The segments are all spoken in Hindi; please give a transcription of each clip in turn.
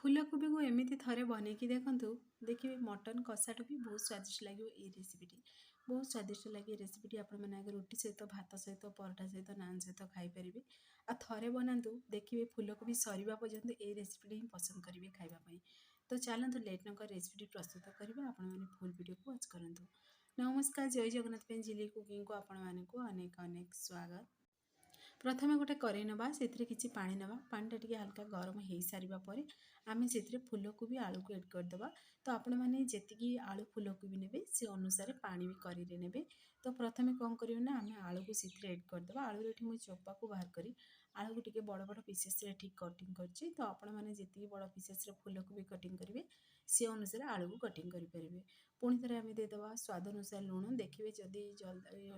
ଫୁଲକୋବି को एमती थे बनईकी देखूँ देखिए मटन कषाटू भी बहुत स्वादिष्ट लगे ये रेसिपीटी बहुत स्वादिष्ट लगे रेसिपीटी आपण मैंने आगे रुटी सहित भात सहित परोटा सहित नान सहित खाईपर आ थे बनातु देखिए फुलकोबी सरीवा पर्यंत ये रेसिपीटी ही पसंद करेंगे खावाई। तो चलतु लेट नक रेसिपीटी प्रस्तुत करवा आपण मैंने फुल वीडियो को वाच करूँ। नमस्कार जय जगन्नाथ झिली कुकिंग को आपण मानक अनेक अनेक स्वागत। प्रथमे गोटे करेई नवा से किसी पानी नवा पानीटा टी हल्का गरम हो सारा पर आम से फुलकोबी आलू को एड करदे। तो आपण मैंने जी आलू फुलकोबी ने से अनुसार पानी भी करें ने। तो प्रथमे कौन करें आम आलू को सी एड करदे। आलू ये मुझे चोपा को बाहर करी आलू को टी बड़ बड़ पीसेस ठीक कटिंग करछि। तो आपण मैंने जी बड़ पीसेस फुलकोबी कटिंग करेंगे सी अनुसार आलू को कटिंग करेंगे। पुणी थे आम देदेवा स्वाद अनुसार लुण देखिए जदि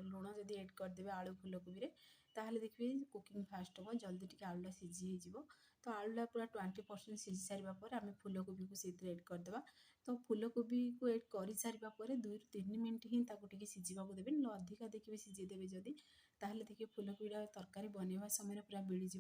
लुण जदि एड करदे आलू फुलकोबी ताहले देखिए कुकिंग फास्ट हम जल्दी टी आलूटा सीझी हो। तो आलूटा पूरा 20% सीझी सारा पर आम फुलकोबी को से एड करदे। तो फुलकोबी को एड कर सारा पर 2 ରୁ 3 मिनट ही सीझा देवे ना अधिका देखिए सीझेदेवे जदि ताहले देखिए फुलकोबीटा तरकारी बनवा समय पूरा बिड़ीज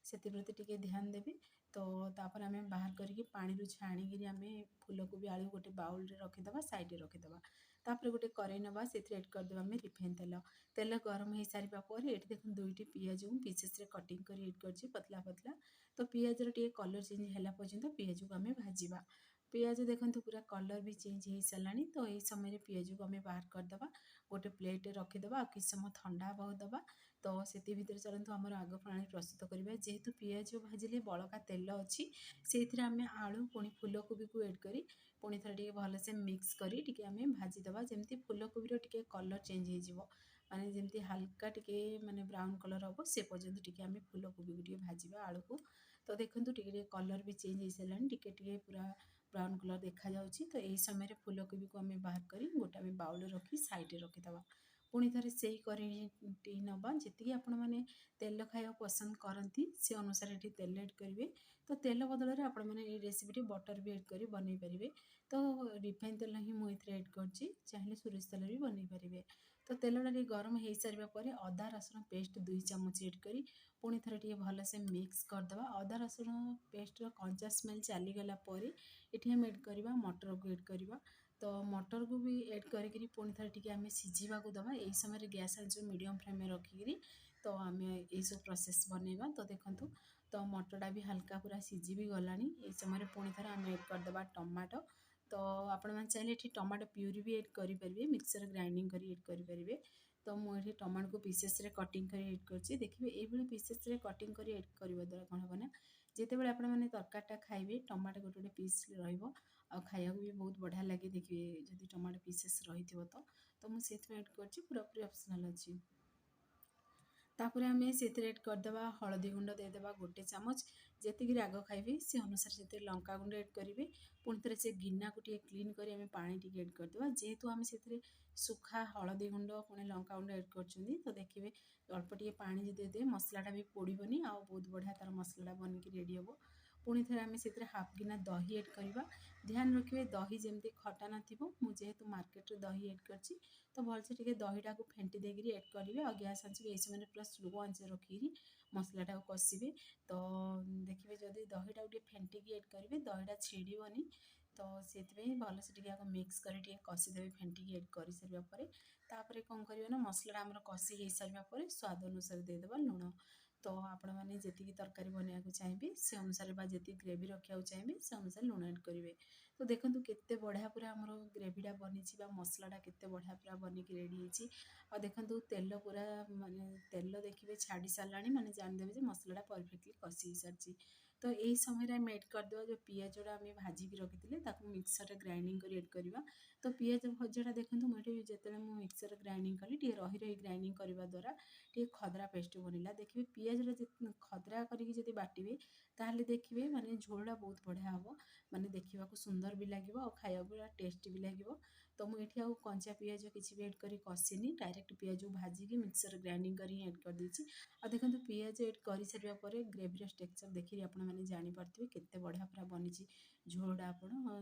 से टी ध्यान देवे। तो तापर आम बाहर करके पानी छाणिकी आम फुलकोबी आलू गोटे बाउल रे रखीदे साइड रखीदे। तापर गोटे करेई नवा से एड करदे आम रिफाइन तेल तेल गरम हो सारा पर ये देखो 2टी पियाज को पीसेस कटिंग कर एड कर पतला पतला। तो पियाजर टे कलर चेंज है पर्यंत पियाज को आम भाजवा। पियाज देखो पूरा कलर भी चेंज हो सारा। तो यही समय पियाज को आम बाहर करदे गोटे प्लेट रखीदे आ कि समय ठंडा हाँ दबा। तो से भर चलते आम आग प्रणाली प्रस्तुत करवा जेहेतु पियाज भाजिले बड़का तेल अच्छी से आम आलू पुणी फुलकोबी को एड करी पुणी थे टे भलसे मिक्स करी टी आम भाजीदे जमी फुलकोबी टे कलर चेंज हो माने जमती हल्का टिके माने ब्राउन कलर हम से पर्यंत टिके आम फुलकोबी को टे भाजवा आलू को। तो देखो टे कलर भी चेंज हो सारा टे पूरा ब्राउन कलर देखा जाउछि। तो यही समय फुलकोबी को आम बाहर करी गोटे आम बाउल रखी साइड रखीदे। पुणी थे से करेई नवा जी आपण मैंने तेल खाया पसंद करती से अनुसार ये तेल एड करेंगे। तो तेल बदल में आपण मैंने रेसिपीटी बटर भी एड कर बनई पारे। तो रिफाइन तेल ही मुझे एड कर चाहिए सोरिष तेल भी बनई पारे। तो तेलटा टे गरम हो सारा पर अदा रसुण पेस्ट 2 चामच एड करी पुणी थे टे भलसे मिक्स करदे। अदा रसुण पेस्टर कंचा स्मेल चलीगला पर ये आम एड करवा मटर को एड करवा। तो मटर को भी एड करी पुणी थे टे आम सीझा दबा यही समय गैस आंच मीडियम फ्लेम में रखिकी। तो आम यही सब प्रोसेस बनइबा। तो देखूँ तो मटरटा भी हल्का पूरा सीझी भी गला यही समय पुणी थे आम एड करदे टमाटो। तो आपण मैंने चाहिए ये टमाटो प्यूरी भी एड करेंगे मिक्सर ग्राइंडिंग कर एड करेंगे। तो मुझे टमाटो को पीसेस कटिंग कर एड कर देखिए ये पीसेस कटिंग कर एड करने द्वारा कौन हम ना जिते बड़े आपण मैंने तरकारीटा खाइबे टमाटो गोटे गोटे पीस खाया भी बहुत बढ़िया लगे। देखिए जब टमाटो पीसेस रही तो मुझे एड कर पूरापूरी ऑप्शनल अच्छी। तापर आम से एड करदे हलदी गुंड देदेबा 1 चामच जी राग खाइबे से अनुसार से लंका गुंड एड करेंगे। पुणी थे से गिना को क्लीन कर आम पानी टी एड करदे जेहेतु आम से सुखा हलदी गुंड पुणी लंका गुंड एड कर। तो देखिए अल्प टे पानी जो दे मसलाटा भी पोड़बनी आ बहुत बढ़िया तार मसलाटा बनिक रेडी हम। पुणी थे आम से हाफ गिना दही एड करवा। ध्यान रखिए दही जमी खटा नजेहेतु मार्केट दही एड कर तो भलसे टे दहीटा को फेंटी देकर एड करेंगे और गैस आंच ये समय पूरा स्लो आंच रखिकी मसलाटा को कषिबे। तो देखिए जदि दहीटा टे फेंटिकी एड करेंगे दहीटा छिड़बनी। तो से भलसे टे आगे मिक्स कर कषिदेवे फेंटिकी एड कर सारा पर कौन करें मसला आमर कषि हो सारा पर स्वाद अनुसार देदेबा लुण। तो आपण मैंने जी तरकारी बनवाक चाहिए से अनुसार जी ग्रेवी रखा चाहिए से अनुसार लुण एड करेंगे। तो देखो केते बढ़िया पूरा आमर ग्रेवीटा बनी मसलाटा केते बढ़िया पूरा बनिक रेडी होती। और देखो तेल पूरा माने तेल देखिए छाड़ी सारा माने जानदेवे मसलाटा परफेक्टली कषि सारी। तो यही समय आम एड करदे जो पियाजटा आम भाजिक रखी मिक्सर ग्राइंडिंग कर एड करवा। तो पियाज भजाटा देखो मुझे जिते मिक्सर ग्राइंडिंग कली रही रही ग्राइंडिंग करने द्वारा टे खदरा पेस्ट बनला। देखिए पियाजटा खदरा करके बाटे ताहले देखिए माने झोलटा बहुत बढ़िया हम माने देखा सुंदर भी लगे और खाया पूरा टेस्टी भी लगे। तो मुझे आउ कंचा पियाज किसी भी एड कर कषिनी डायरेक्ट पियाज को भाजिक मिक्सर ग्राइंडिंग कर एड कर देती। और देखो पियाज एड कर सारा पर ग्रेवीर टेक्सचर देखिए आपण मैंने जानीपे केते बढ़िया पूरा बनी झोलटा आप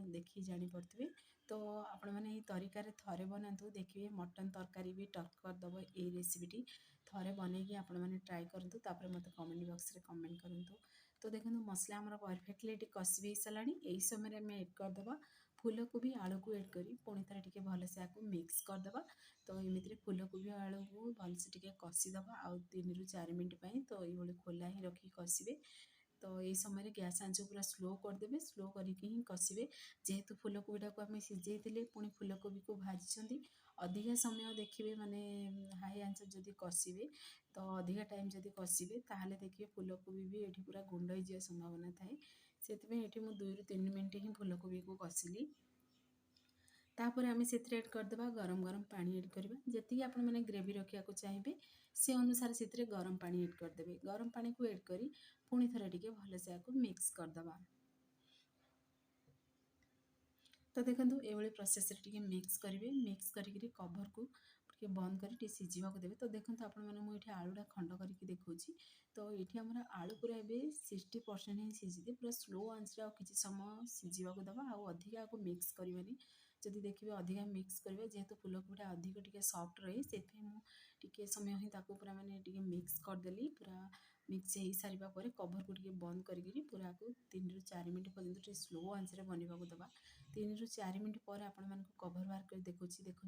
देखिए जानीपे। तो आपण मैंने तरीकार थे बनातु देखिए मटन तरकारी भी टक करदब ये रेसिपीटी थे बनईकी आपण मैंने ट्राए करूँ। मत कमेंट बॉक्स रे कमेंट करूँ। तो देखो मसला आमर परफेक्टली ये कषि भी साराणी यही समय आम एड करदे फूलकोबी आलू को एड करी पुणी थे टे भलसे आपको मिक्स करदे। तो एमती फूलकोबी आलू को भलसे टे कषिदे आउ 3 ରୁ 4 मिनट तो ये खोला ही रखी कषिबे। तो ये समय गैस आंच पूरा स्लो करदे स्लो करके ही कषिबे जेहेतु फूलकोबीटा को आम सीझे पुणी फूलकोबी को भाजी अधिका समय देखिए माने हाई आंच जदि कषिबे तो अधिका टाइम जदि कषिबे ताहले देखिए फूलकोबी भी ये पूरा गुंड हो संभावना थाए से ये 2 ରୁ 3 मिनट ही फूलकोबी को कषिली। तापर आम से एड करदे गरम गरम पानी एड करवा जी आप ग्रेवी रखा चाहिए से अनुसार से गरम पानी एड करदे गरम पानी को एड करी पुणी थे टे भलसे आपको मिक्स करदे। तो देखो ये प्रोसेस टे मिक्स करेंगे मिक्स करके कभर को टे बंद कर सीझा देवे। तो देखो मुझे आलूटा खंड करके देखा तो ये आम आलू पूरा ए 60% ही सीझी पूरा स्लो आंच किसी समय सीझा दबा अधिका आपको मिक्स करवानी जदि देखिए अधिका मिक्स करेंगे जेहेतु फूलकोबीटा अधिक टे सफ्ट रहे से टे समय ही पूरा मानने मिक्स करदेली पूरा मिक्स हो सारा पर कभर को बंद करके पूरा को 3 ରୁ 4 मिनट पर्यटन स्लो आंच बनवा दबा। 3 ରୁ 4 मिनट पर आपण कभर बाहर कर देखो देखो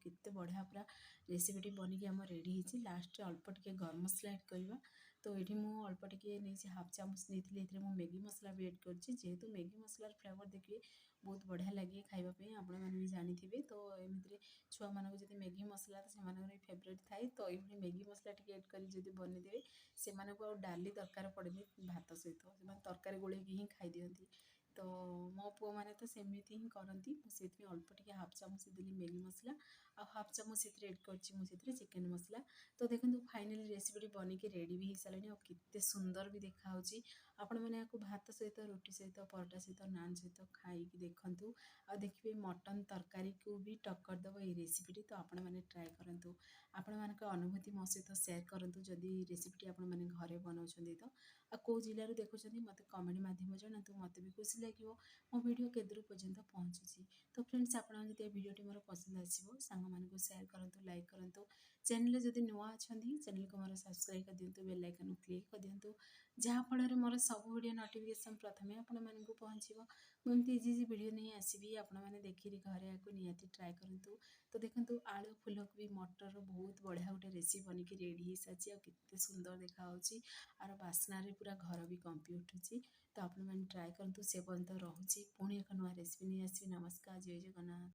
केते बढ़िया पूरा रेसिपीटी बनिकी आम रेडी होती लास्ट अल्प टे गरम मसला एड करवा। तो ये मुझे अल्प टे नहीं हाफ चामच नहीं मैगी मसला भी एड कर जेहेतु मैगी मसलार फ्लेवर देखिए बहुत बढ़िया लगे खावाई आपण मैंने भी जानी। तो एमती छुआ मानक जब मैगी मसला तो से फेवरेट थाए तो ये मैगी मसला टे एड कर बनईदे से डाली दरकार पड़े भात सहित से तरकारी गोल ही खाई दिखती। तो मो पुओ मैंने तो सेमती ही करती मुझे अल्प टे हाफ चामच देली मैगी मसला आ हाफ चामच से एड कर चिकेन मसला। तो देखो फाइनाली रेसिपी बनिकी रेडी भी हो सारे और केते सुंदर भी देखा आपण मैंने आपको भात सहित रुटी सहित परोटा सहित नान सहित खाई देखूँ आ देखिए मटन तरकारी को भी टक्कर दब ये रेसिपी। तो आपण मैंने ट्राए करूँ आपण मान अनुभूति मो सहित सेयार करूँ जदि रेसिपी आपण मैंने घरे बनाऊँ तो आ कौ जिलूर देखुं मत कमेंट मध्यम जनातु मत भी खुशी लगे मो वीडियो केदूर पर्यंत पहुँचुची। तो फ्रेंड्स आप भिडियोटी मोर पसंद आसो सांग मानक सेयार करूँ लाइक करूँ चैनल जदि नुआ अच्छा चैनल को मोर सब्सक्राइब कर दिंतु बेल आइकन क्लिक कर दिंतु जहाँफल मोर सब वीडियो नोटिफिकेशन प्रथम आपण मानक पहुँचो। मुझे इजी इजी वीडियो नहीं आसबि आपण मैंने देखिए घरे आपको निहाती ट्राए करूँ। तो देखो आलू फूलकोबी मटर बहुत बढ़िया गोटे रेसिपी बनिकी रेडी हो सारी आते सुंदर देखा आर बास्नार पूरा घर भी कंपी उठुची। तो आप ट्राए करूँ से पर्यंत रोचे पुणी एक नुआ रेसिपी नहीं आसबि। नमस्कार जय जगन्नाथ।